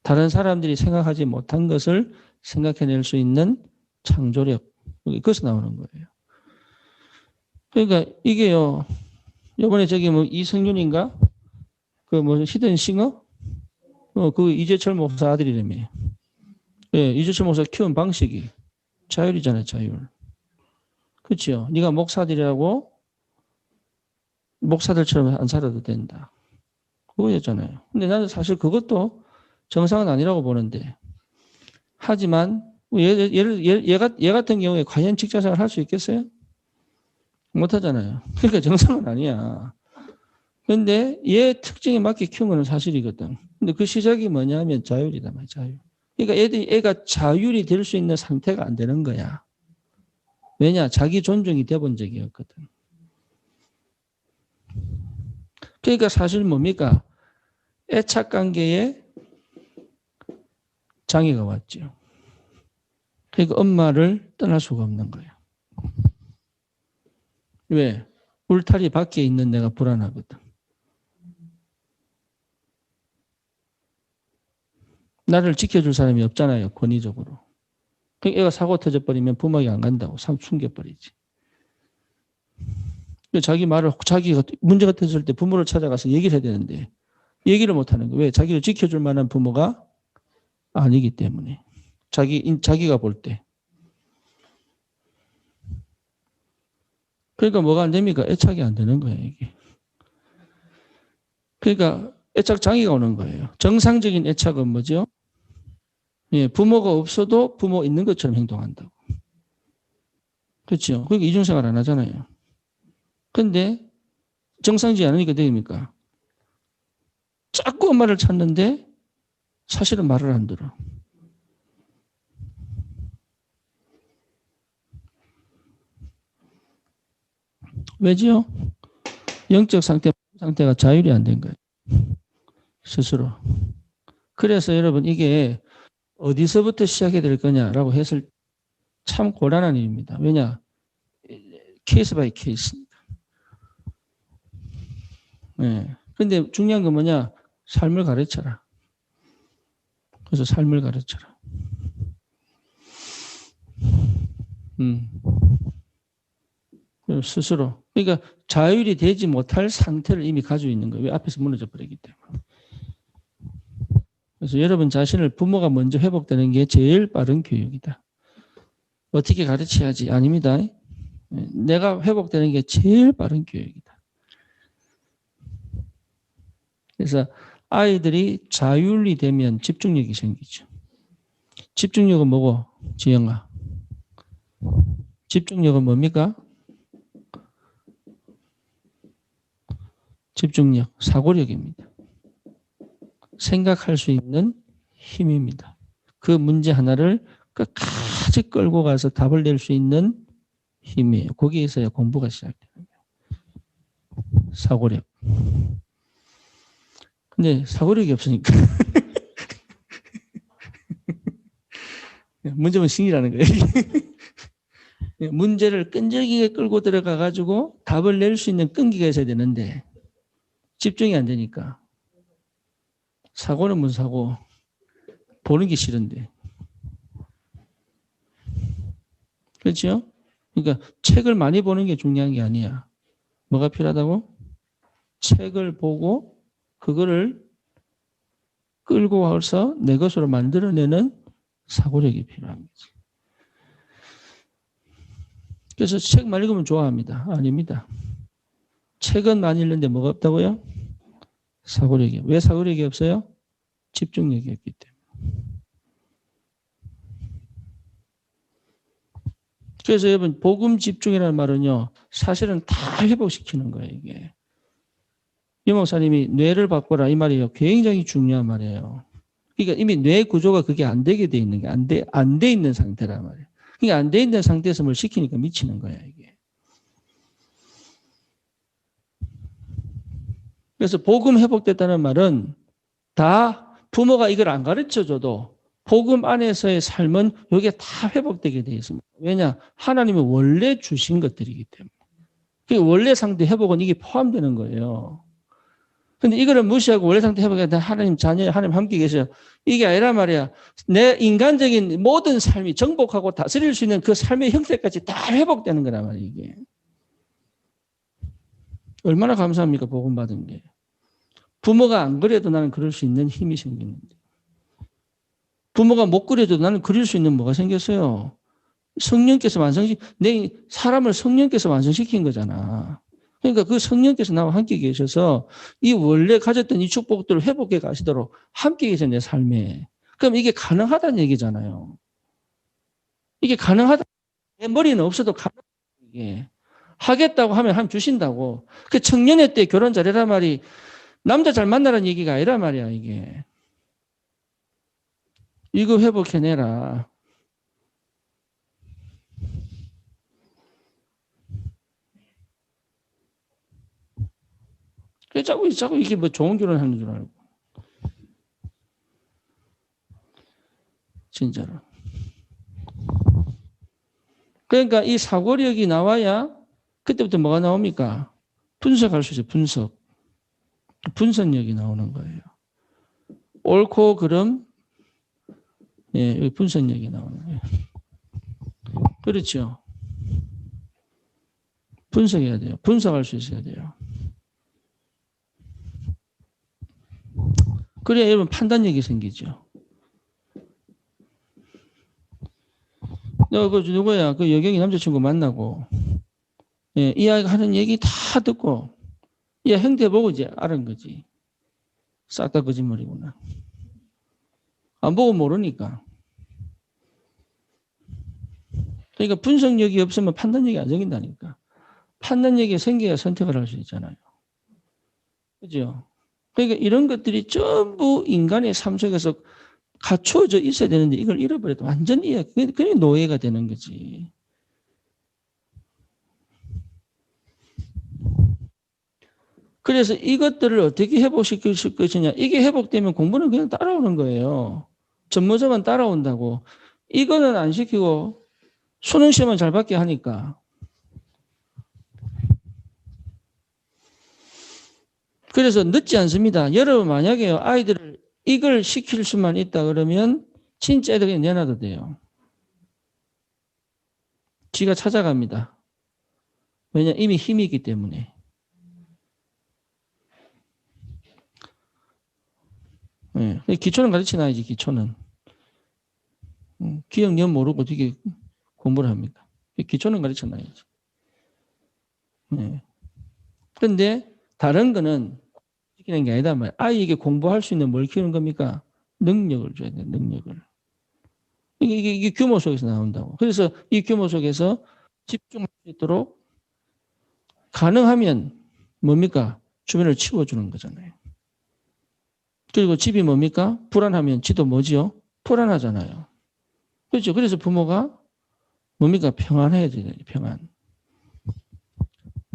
다른 사람들이 생각하지 못한 것을 생각해낼 수 있는 창조력. 그것이 나오는 거예요. 그러니까 이게요. 이번에 이성윤인가? 히든싱어? 그 이재철 목사 아들이라며. 예, 이재철 목사 키운 방식이 자율이잖아요, 자율. 그렇죠? 네가 목사들이라고 목사들처럼 안 살아도 된다. 그거였잖아요. 근데 나는 사실 그것도 정상은 아니라고 보는데. 하지만 얘 같은 경우에 과연 직장생활 할 수 있겠어요? 못하잖아요. 그러니까 정상은 아니야. 근데 얘 특징에 맞게 키운 건 사실이거든. 근데 그 시작이 뭐냐면 자율이다, 자율. 그러니까 애가 자율이 될 수 있는 상태가 안 되는 거야. 왜냐? 자기 존중이 돼본 적이 없거든. 그러니까 사실 뭡니까? 애착 관계에 장애가 왔죠. 그러니까 엄마를 떠날 수가 없는 거예요. 왜? 울타리 밖에 있는 내가 불안하거든. 나를 지켜줄 사람이 없잖아요. 권위적으로. 그러니까 애가 사고 터져버리면 부모가 안 간다고. 숨겨버리지. 자기 말을 자기가 문제가 됐을 때 부모를 찾아가서 얘기를 해야 되는데 얘기를 못 하는 거예요. 왜? 자기를 지켜줄 만한 부모가 아니기 때문에. 자기가 볼 때. 그러니까 뭐가 안 됩니까? 애착이 안 되는 거예요, 이게. 그러니까 애착 장애가 오는 거예요. 정상적인 애착은 뭐죠? 예, 부모가 없어도 부모 있는 것처럼 행동한다고. 그렇죠. 그러니까 이중생활 안 하잖아요. 근데 정상적이 않으니까 됩니까? 자꾸 엄마를 찾는데 사실은 말을 안 들어. 왜지요? 영적 상태가 자율이 안 된 거예요. 스스로. 그래서 여러분 이게 어디서부터 시작해야 될 거냐라고 했을 참 곤란한 일입니다. 왜냐? 케이스 바이 케이스입니다. 네. 근데 중요한 건 뭐냐? 삶을 가르쳐라. 그래서 삶을 가르쳐라. 스스로. 그러니까 자율이 되지 못할 상태를 이미 가지고 있는 거예요. 왜? 앞에서 무너져 버리기 때문에. 그래서 여러분 자신을 부모가 먼저 회복되는 게 제일 빠른 교육이다. 어떻게 가르쳐야지? 아닙니다. 내가 회복되는 게 제일 빠른 교육이다. 그래서 아이들이 자율이 되면 집중력이 생기죠. 집중력은 뭐고? 지영아. 집중력은 뭡니까? 집중력, 사고력입니다. 생각할 수 있는 힘입니다. 그 문제 하나를 끝까지 끌고 가서 답을 낼 수 있는 힘이에요. 거기에서야 공부가 시작되는 거예요. 사고력. 근데 사고력이 없으니까 문제는 신이라는 거예요. 문제를 끈질기게 끌고 들어가 가지고 답을 낼 수 있는 끈기가 있어야 되는데 집중이 안 되니까 사고는 무슨 사고 보는 게 싫은데 그렇죠? 그러니까 책을 많이 보는 게 중요한 게 아니야. 뭐가 필요하다고? 책을 보고 그거를 끌고 와서 내 것으로 만들어내는 사고력이 필요한 거지. 그래서 책 많이 읽으면 좋아합니다. 아닙니다. 책은 많이 읽는데 뭐가 없다고요? 사고력이. 왜 사고력이 없어요? 집중력이 없기 때문에. 그래서 여러분 복음 집중이라는 말은요. 사실은 다 회복시키는 거예요. 이게. 유 목사님이 뇌를 바꿔라 이 말이에요. 굉장히 중요한 말이에요. 그러니까 이미 뇌 구조가 그게 안 되게 돼 있는 게 안 돼 있는 상태란 말이에요. 그러니까 안 돼 있는 상태에서 뭘 시키니까 미치는 거야 이게. 그래서 복음 회복됐다는 말은 다 부모가 이걸 안 가르쳐줘도 복음 안에서의 삶은 이게 다 회복되게 되어 있습니다. 왜냐? 하나님이 원래 주신 것들이기 때문에. 그 원래 상태 회복은 이게 포함되는 거예요. 근데 이거를 무시하고 원래 상태 회복에 하나님 자녀, 하나님 함께 계셔요. 이게 아니라 말이야. 내 인간적인 모든 삶이 정복하고 다스릴 수 있는 그 삶의 형태까지 다 회복되는 거란 말이에요, 이게. 얼마나 감사합니까, 복음 받은 게. 부모가 안 그래도 나는 그럴 수 있는 힘이 생기는데. 부모가 못 그래도 나는 그릴 수 있는 뭐가 생겼어요. 성령께서 내 사람을 성령께서 완성시킨 거잖아. 그러니까 그 성령께서 나와 함께 계셔서 이 원래 가졌던 이 축복들을 회복해 가시도록 함께 계셔 내 삶에. 그럼 이게 가능하다는 얘기잖아요. 이게 가능하다. 내 머리는 없어도 가능하다. 이게. 하겠다고 하면 하면 주신다고. 그 청년회 때 결혼 잘해라 말이 남자 잘 만나라는 얘기가 아니라 말이야 이게. 이거 회복해내라. 자꾸 이게 뭐 좋은 결혼 하는 줄 알고. 진짜로. 그러니까 이 사고력이 나와야 그때부터 뭐가 나옵니까? 분석할 수 있어요. 분석력이 나오는 거예요. 옳고 그름, 예, 분석력이 나오는 거예요. 그렇죠. 분석해야 돼요. 분석할 수 있어야 돼요. 그래야 여러분 판단력이 생기죠. 그 누구야? 그 여경이 남자친구 만나고, 예, 이 아이가 하는 얘기 다 듣고, 야, 행태 보고 이제 알은 거지. 싹 다 거짓말이구나. 안 보고 모르니까. 그러니까 분석력이 없으면 판단력이 안 생긴다니까. 판단력이 생겨야 선택을 할 수 있잖아요. 그죠? 그러니까 이런 것들이 전부 인간의 삶 속에서 갖추어져 있어야 되는데 이걸 잃어버려도 완전히 그게 노예가 되는 거지. 그래서 이것들을 어떻게 회복시킬 것이냐. 이게 회복되면 공부는 그냥 따라오는 거예요. 전문서만 따라온다고. 이거는 안 시키고 수능 시험은 잘 받게 하니까. 그래서 늦지 않습니다. 여러분 만약에 아이들을 이걸 시킬 수만 있다 그러면 진짜 애들 그냥 내놔도 돼요. 지가 찾아갑니다. 왜냐 이미 힘이 있기 때문에. 네. 기초는 가르쳐놔야지 기초는. 기억력 모르고 어떻게 공부를 합니까? 기초는 가르쳐놔야지. 네. 그런데 다른 거는 시키는 게 아니다 말이야. 아이에게 공부할 수 있는 뭘 키우는 겁니까? 능력을 줘야 돼. 능력을. 이게 규모 속에서 나온다고. 그래서 이 규모 속에서 집중할 수 있도록 가능하면 뭡니까? 주변을 치워주는 거잖아요. 그리고 집이 뭡니까? 불안하면 지도 뭐지요? 불안하잖아요. 그렇죠. 그래서 부모가 뭡니까? 평안해야 돼요. 평안.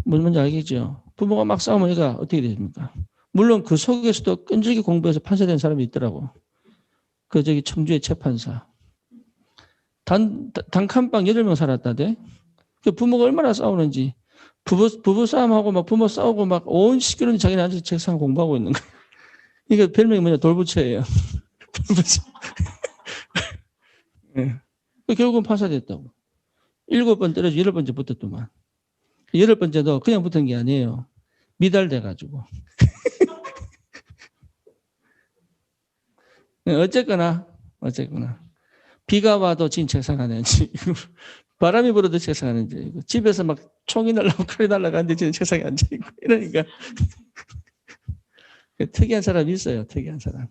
뭔지 알겠죠? 부모가 막 싸우면 애가 어떻게 됩니까? 물론 그 속에서도 끈질기 공부해서 판사된 사람이 있더라고. 그 저기 청주의 재판사. 단칸방 8명 살았다대. 그 부모가 얼마나 싸우는지. 부부 싸움하고 막 부모 싸우고 막 온 시끄러운 자기는 앉아서 책상 공부하고 있는 거야. 이거 별명이 뭐냐? 돌부처예요. 돌부처. 네. 결국은 판사됐다고. 7번 때려서 8번째 붙었더만. 8번째도 그냥 붙은 게 아니에요. 미달돼가지고. 어쨌거나. 비가 와도 진 책상 안에 앉지. 바람이 불어도 책상 안에 앉아있고. 집에서 막 총이 날라고 칼이 날라가는데 지는 책상에 앉아있고. 이러니까. 특이한 사람이 있어요. 특이한 사람.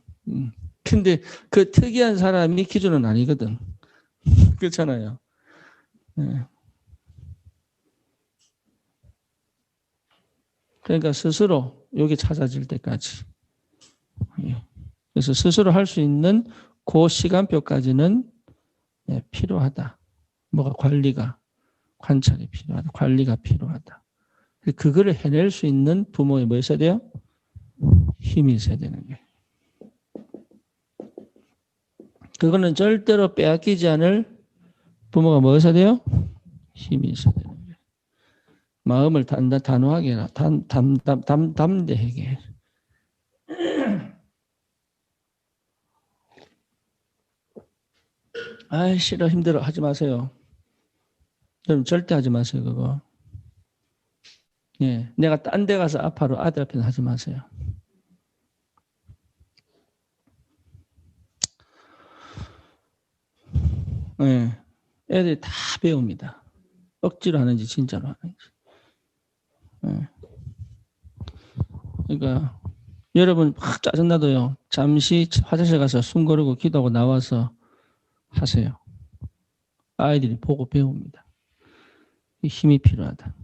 근데 그 특이한 사람이 기준은 아니거든. 그렇잖아요. 네. 그러니까 스스로 여기 찾아질 때까지. 그래서 스스로 할 수 있는 그 시간표까지는 필요하다. 뭐가 관찰이 필요하다. 관리가 필요하다. 그거를 해낼 수 있는 부모의 뭐 있어야 돼요? 힘이 있어야 되는 거예요. 그거는 절대로 빼앗기지 않을 부모가 뭐 있어야 돼요? 힘이 있어야 되는 거예요. 마음을 단호하게 해라. 담대하게 해라. 아이 싫어 힘들어 하지 마세요. 여러분 절대 하지 마세요 그거. 예, 내가 딴 데 가서 아파로 아들 앞에서 하지 마세요. 예, 애들이 다 배웁니다. 억지로 하는지 진짜로 하는지. 예. 그러니까 여러분 막 짜증나도요. 잠시 화장실 가서 숨 고르고 기도하고 나와서 하세요. 아이들이 보고 배웁니다. 힘이 필요하다.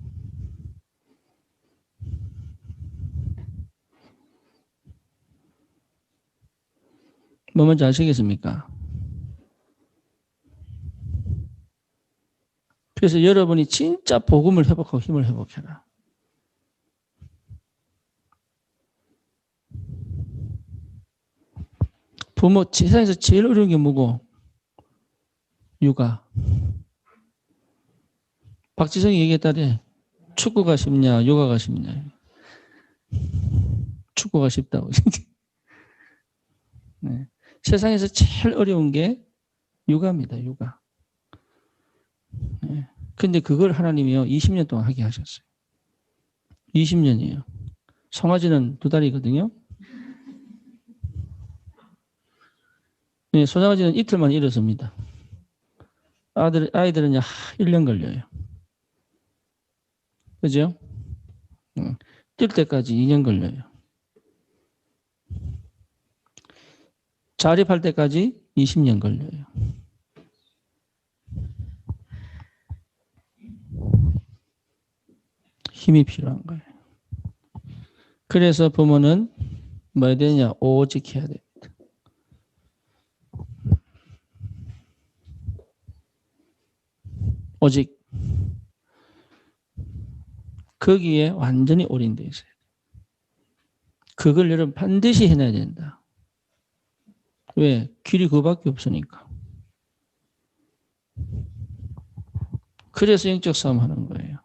뭐 뭔지 아시겠습니까? 그래서 여러분이 진짜 복음을 회복하고 힘을 회복해라. 부모 세상에서 제일 어려운 게 뭐고? 육아. 박지성이 얘기했다래. 축구가 쉽냐, 요가가 쉽냐. 축구가 쉽다고. 네. 세상에서 제일 어려운 게 육아입니다. 육아. 네. 근데 그걸 하나님이요 20년 동안 하게 하셨어요. 20년이에요. 송아지는 2달이거든요. 네, 소장아지는 이틀만 일어섭니다. 아이들은 1년 걸려요. 그죠? 뛸 때까지 2년 걸려요. 자립할 때까지 20년 걸려요. 힘이 필요한 거예요. 그래서 부모는 뭐 해야 되냐? 오직 해야 됩니다. 오직 거기에 완전히 올인되어 있어요. 그걸 여러분 반드시 해내야 된다. 왜? 길이 그밖에 없으니까. 그래서 영적 싸움 하는 거예요.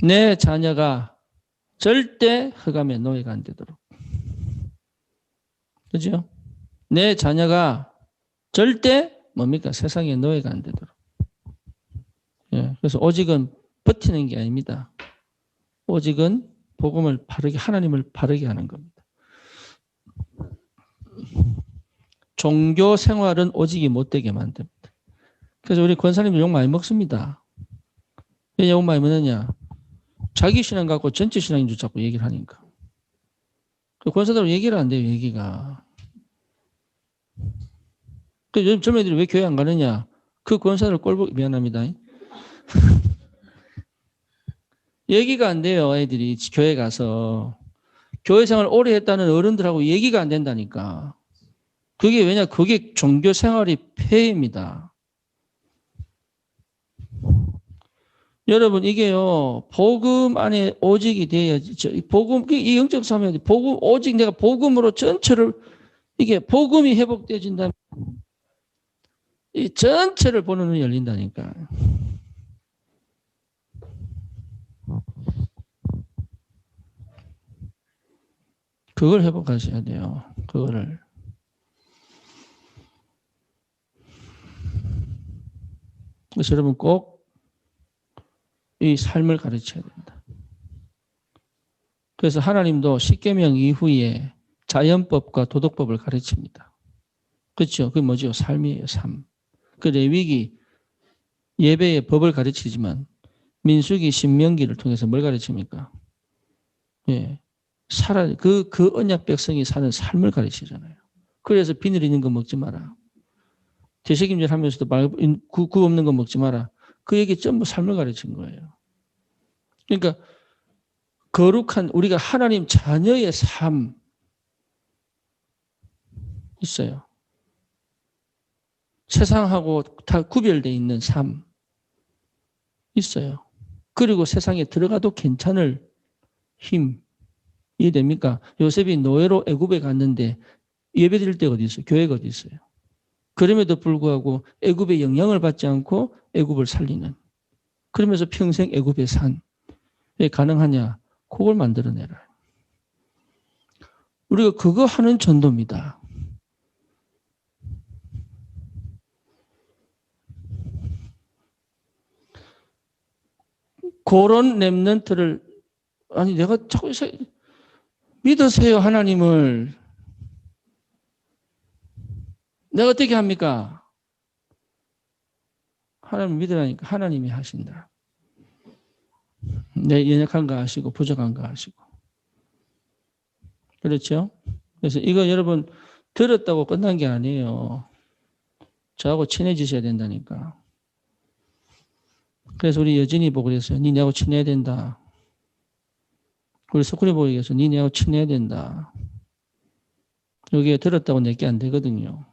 내 자녀가 절대 흑암의 노예가 안 되도록. 그죠? 내 자녀가 절대 뭡니까? 세상의 노예가 안 되도록. 예, 그래서 오직은 버티는 게 아닙니다. 오직은 복음을 바르게, 하나님을 바르게 하는 겁니다. 종교 생활은 오직이 못되게 만듭니다. 그래서 우리 권사님들 욕 많이 먹습니다. 왜 욕 많이 먹느냐? 자기 신앙 갖고 전체 신앙인 줄 자꾸 얘기를 하니까. 권사들은 얘기를 안 돼요, 얘기가. 요즘 젊은 애들이 왜 교회 안 가느냐? 그 권사들 꼴보기 미안합니다. 얘기가 안 돼요, 애들이 교회 가서. 교회 생활 오래 했다는 어른들하고 얘기가 안 된다니까. 그게 왜냐? 그게 종교 생활이 폐해입니다. 여러분, 이게요, 복음 안에 오직이 돼야지. 복음, 이 영적 삶이 복음, 오직 내가 복음으로 전체를, 이게 복음이 회복되어진다면, 이 전체를 보는 눈이 열린다니까. 그걸 회복하셔야 돼요. 그거를. 그래서 여러분 꼭 이 삶을 가르쳐야 된다. 그래서 하나님도 십계명 이후에 자연법과 도덕법을 가르칩니다. 그렇죠? 그게 뭐죠? 삶이에요, 삶. 그 레위기 예배의 법을 가르치지만 민수기 신명기를 통해서 뭘 가르칩니까? 예. 그 언약 백성이 사는 삶을 가르치잖아요. 그래서 비늘 있는 거 먹지 마라. 되새김질 하면서도 구 없는 거 먹지 마라. 그 얘기 전부 삶을 가르친 거예요. 그러니까 거룩한 우리가 하나님 자녀의 삶 있어요. 세상하고 다 구별되어 있는 삶 있어요. 그리고 세상에 들어가도 괜찮을 힘 이해됩니까? 요셉이 노예로 애굽에 갔는데 예배드릴 데가 어디 있어요? 교회가 어디 있어요? 그럼에도 불구하고 애굽의 영향을 받지 않고 애굽을 살리는. 그러면서 평생 애굽에 산. 왜 가능하냐? 그걸 만들어내라. 우리가 그거 하는 전도입니다. 그런 렘넌트를 아니 내가 자꾸 믿으세요 하나님을. 내가 어떻게 합니까? 하나님 믿으라니까 하나님이 하신다. 내 연약한 거 아시고 부족한 거 아시고. 그렇죠? 그래서 이거 여러분 들었다고 끝난 게 아니에요. 저하고 친해지셔야 된다니까. 그래서 우리 여진이 보고 그랬어요. 니 내하고 친해야 된다. 우리 석훈이 보고 얘기해서 니 내하고 친해야 된다. 여기에 들었다고 내게 안 되거든요.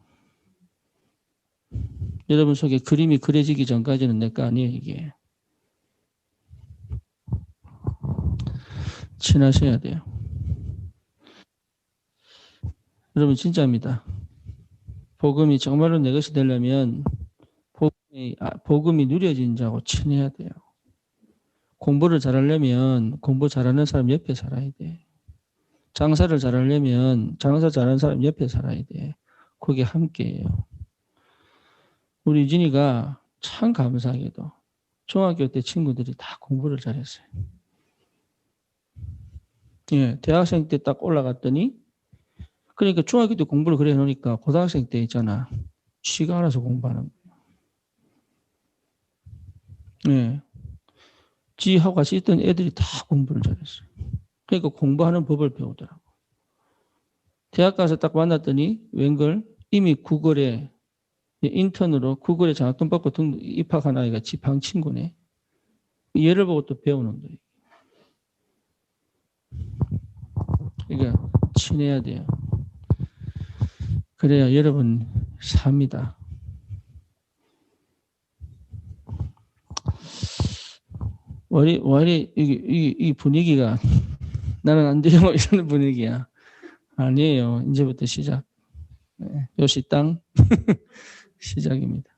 여러분 속에 그림이 그려지기 전까지는 내 거 아니에요, 이게. 친하셔야 돼요. 여러분 진짜입니다. 복음이 정말로 내 것이 되려면 복음이 누려진 자하고 친해야 돼요. 공부를 잘하려면 공부 잘하는 사람 옆에 살아야 돼. 장사를 잘하려면 장사 잘하는 사람 옆에 살아야 돼. 그게 함께예요. 우리 유진이가 참 감사하게도 중학교 때 친구들이 다 공부를 잘했어요. 예, 대학생 때 딱 올라갔더니, 그러니까 중학교 때 공부를 그래 놓으니까 고등학생 때 있잖아. 지가 알아서 공부하는 거예요. 예. 지하고 같이 있던 애들이 다 공부를 잘했어요. 그러니까 공부하는 법을 배우더라고. 대학 가서 딱 만났더니 웬걸 이미 구글에 인턴으로 구글에 장학금 받고 입학한 아이가 지 방 친구네. 얘를 보고 또 배우는 거예요. 그러니까 친해야 돼요. 그래야 여러분 삽니다. 왜 이 분위기가 나는 안 돼요 이런 분위기야. 아니에요. 이제부터 시작. 네, 요시 땅 시작입니다.